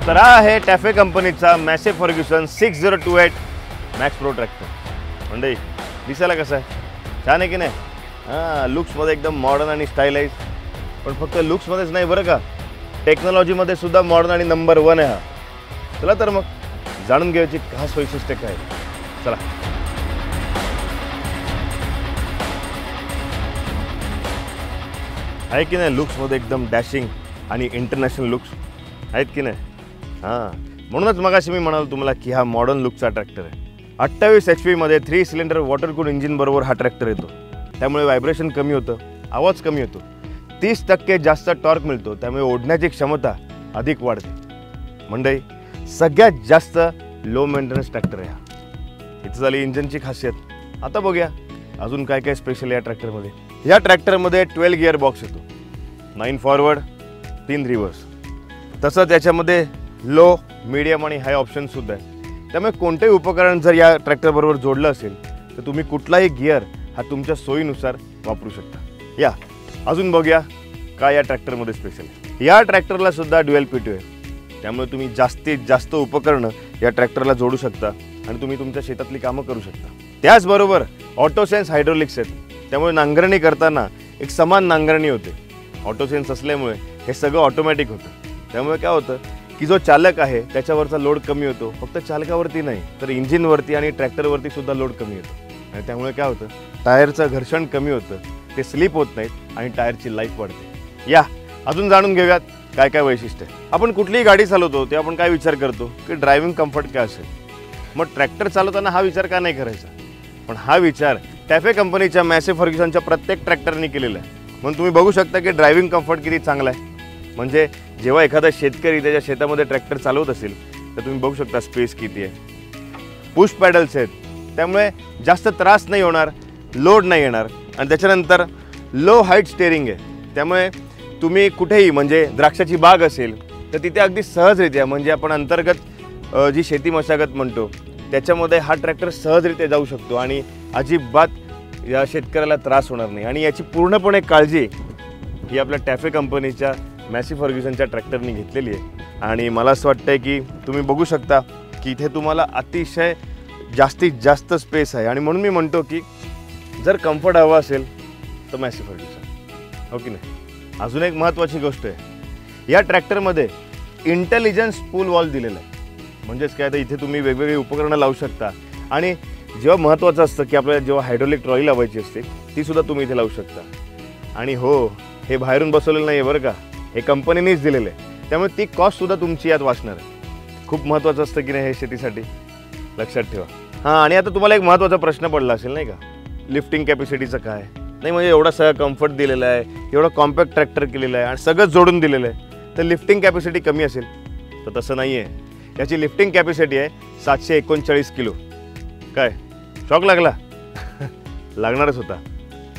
तर हा आहे टॅफे कंपनीचा मॅसे फर्ग्युसन 6028 मॅक्स प्रो ट्रॅक्टर। मंडळी दिसायला कसं आहे, छान आहे की नाही? हां, लुक्समध्ये एकदम मॉडर्न आणि स्टायलाइज, पण फक्त लुक्समध्येच नाही बरं का, टेक्नॉलॉजीमध्ये सुद्धा मॉडर्न आणि नंबर 1 आहे हा। चला तर मग जाणून घ्यायची खास वैशिष्ट्य काय। चला आहे की नाही, लुक्समध्ये एकदम डॅशिंग आणि इंटरनॅशनल लुक्स आहेत की नाही? हां, म्हणूनच मगाशी मी म्हणालो तुम्हाला की हा मॉडर्न लुकचा ट्रॅक्टर आहे। 28 HP मध्ये 3 सिलेंडर वॉटर कूल्ड इंजिन बरोबर हा ट्रॅक्टर येतो, त्यामुळे व्हायब्रेशन कमी होतं, आवाज कमी होतो, 30% जास्त टॉर्क मिळतो, त्यामुळे ओढण्याची क्षमता अधिक वाढते। मंडळी सगळ्यात जास्त लो मेंटेनन्स ट्रॅक्टर आहे हा। इथं झाली इंजिनची खासियत। आता बघूया अजून काय काय स्पेशल आहे या ट्रॅक्टरमध्ये। या ट्रॅक्टरमध्ये 12 गिअर बॉक्स येतो, 9 फॉरवर्ड 3 रिव्हर्स, तसंच याच्यामध्ये लो, मीडियम आणि हाय ऑप्शन सुद्धा आहे। त्यामुळे कोणतेही उपकरण जर या ट्रॅक्टरबरोबर जोडलं असेल तर तुम्ही कुठलाही गिअर हा तुमच्या सोयीनुसार वापरू शकता। या अजून बघूया काय या ट्रॅक्टरमध्ये स्पेशल आहे। या ट्रॅक्टरला सुद्धा ड्युअल PTO आहे, त्यामुळे तुम्ही जास्तीत जास्त उपकरणं या ट्रॅक्टरला जोडू शकता आणि तुम्ही तुमच्या शेतातली कामं करू शकता। त्याचबरोबर ऑटोसेन्स हायड्रोलिक्स आहेत, त्यामुळे नांगरणी करताना एक समान नांगरणी होते। ऑटोसेन्स असल्यामुळे हे सगळं ऑटोमॅटिक होतं, त्यामुळे काय होतं की जो चालक आहे त्याच्यावरचा लोड कमी होतो। फक्त चालकावरती नाही तर इंजिनवरती आणि ट्रॅक्टरवरती सुद्धा लोड कमी होतो, आणि त्यामुळे काय होतं टायरचं घर्षण कमी होतं, ते स्लिप होत नाहीत आणि टायरची लाईफ वाढते। या अजून जाणून घेऊयात काय काय वैशिष्ट्य आहे। आपण कुठलीही गाडी चालवतो ते आपण काय विचार करतो की ड्रायव्हिंग कम्फर्ट काय असेल, मग ट्रॅक्टर चालवताना हा विचार का नाही करायचा? पण हा विचार टॅफे कंपनीच्या मॅसे फर्ग्युसनच्या प्रत्येक ट्रॅक्टरने केलेला आहे। म्हणून तुम्ही बघू शकता की ड्रायव्हिंग कम्फर्ट किती चांगला आहे। म्हणजे जेव्हा एखादा शेतकरी त्याच्या शेतामध्ये ट्रॅक्टर चालवत असेल तर तुम्ही बघू शकता स्पेस किती आहे, पुश पॅडल्स आहेत, त्यामुळे जास्त त्रास नाही होणार, लोड नाही येणार, आणि त्याच्यानंतर लो हाईट स्टेअरिंग आहे, त्यामुळे तुम्ही कुठेही म्हणजे द्राक्षाची बाग असेल तर तिथे अगदी सहजरित्या म्हणजे आपण अंतर्गत जी शेती मशागत म्हणतो त्याच्यामध्ये हा ट्रॅक्टर सहजरित्या जाऊ शकतो आणि अजिबात या शेतकऱ्याला त्रास होणार नाही। आणि याची पूर्णपणे काळजी ही आपल्या टॅफे कंपनीच्या मॅसे फर्ग्युसनच्या ट्रॅक्टरनी घेतलेली आहे। आणि मला असं वाटतंय की तुम्ही बघू शकता की इथे तुम्हाला अतिशय जास्तीत जास्त स्पेस आहे, आणि म्हणून मी म्हणतो की जर कम्फर्ट हवा असेल तर मॅसे फर्ग्युसन, हो की नाही? अजून एक महत्त्वाची गोष्ट आहे, या ट्रॅक्टरमध्ये इंटेलिजन्स पूल वॉल दिलेला आहे। म्हणजेच काय तर इथे तुम्ही वेगवेगळी उपकरणं लावू शकता, आणि जेव्हा महत्त्वाचं असतं की आपल्याला जेव्हा हायड्रोलिक ट्रॉली लावायची असते ती सुद्धा तुम्ही इथे लावू शकता। आणि हो, हे बाहेरून बसवलेलं नाही आहे बरं का, हे कंपनीनेच दिलेलं आहे, त्यामुळे ती कॉस्टसुद्धा तुमची यात वाचणार आहे। खूप महत्त्वाचं असतं की नाही हे शेतीसाठी, लक्षात ठेवा। हां, आणि आता तुम्हाला एक महत्त्वाचा प्रश्न पडला असेल नाही का, लिफ्टिंग कॅपॅसिटीचं काय? नाही म्हणजे एवढा सगळं कम्फर्ट दिलेला आहे, एवढं कॉम्पॅक्ट ट्रॅक्टर केलेलं आहे आणि सगळं जोडून दिलेलं आहे, तर लिफ्टिंग कॅपॅसिटी कमी असेल? तर तसं नाही आहे। याची लिफ्टिंग कॅपॅसिटी आहे 739 किलो। काय शॉक लागला? लागणारच होता।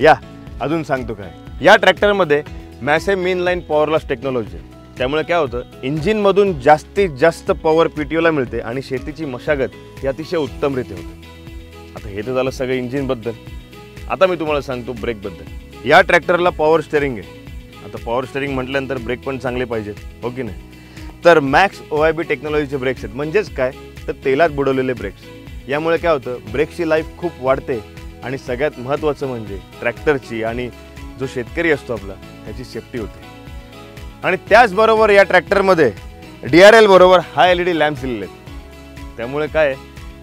या अजून सांगतो काय, या ट्रॅक्टरमध्ये मॅसे मेन लाईन पॉवरलॉस टेक्नॉलॉजी आहे, त्यामुळे काय होतं इंजिनमधून जास्तीत जास्त पॉवर PTOला मिळते आणि शेतीची मशागत ही अतिशय उत्तमरित्या होते। आता हे तर झालं सगळं इंजिनबद्दल। आता मी तुम्हाला सांगतो ब्रेकबद्दल। या ट्रॅक्टरला पॉवर स्टेअरिंग आहे। आता पॉवर स्टेअरिंग म्हटल्यानंतर ब्रेक पण चांगले पाहिजेत, हो की नाही? तर मॅक्स OIB टेक्नॉलॉजीचे ब्रेक्स आहेत। म्हणजेच काय तर तेलात बुडवलेले ब्रेक्स। यामुळे काय होतं ब्रेकची लाईफ खूप वाढते, आणि सगळ्यात महत्त्वाचं म्हणजे ट्रॅक्टरची आणि जो शेतकरी असतो आपला त्याची सेफ्टी होते। आणि त्याचबरोबर या ट्रॅक्टरमध्ये DRL बरोबर हाय LED लॅम्प्स दिलेले आहेत, त्यामुळे काय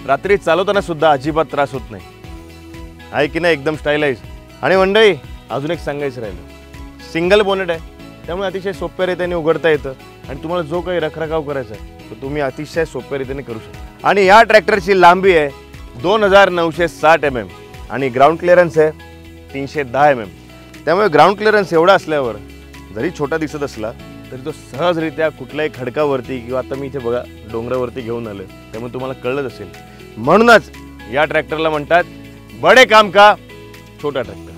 रात्री चालवताना सुद्धा अजिबात त्रास होत नाही, आहे की नाही? एकदम स्टायलाइज। आणि मंडळी अजून एक सांगायचं राहिलं, सिंगल बोनेट आहे, त्यामुळे अतिशय सोप्या रीतीने उघडता येतं, आणि तुम्हाला जो काही रखरखाव करायचा आहे तो तुम्ही अतिशय सोप्या रीतीने करू शकता। आणि या ट्रॅक्टरची लांबी आहे 2960 mm आणि ग्राउंड क्लिअरन्स आहे 310 mm, त्यामुळे ग्राउंड क्लिअरन्स एवढा असल्यावर जरी छोटा दिसत असला तरी तो सहजरित्या कुठल्याही खडकावरती किंवा आता मी इथे बघा डोंगरावरती घेऊन आलो, त्यामुळे तुम्हाला कळलंच असेल। म्हणूनच या ट्रॅक्टरला म्हणतात बडे काम का छोटा ट्रॅक्टर।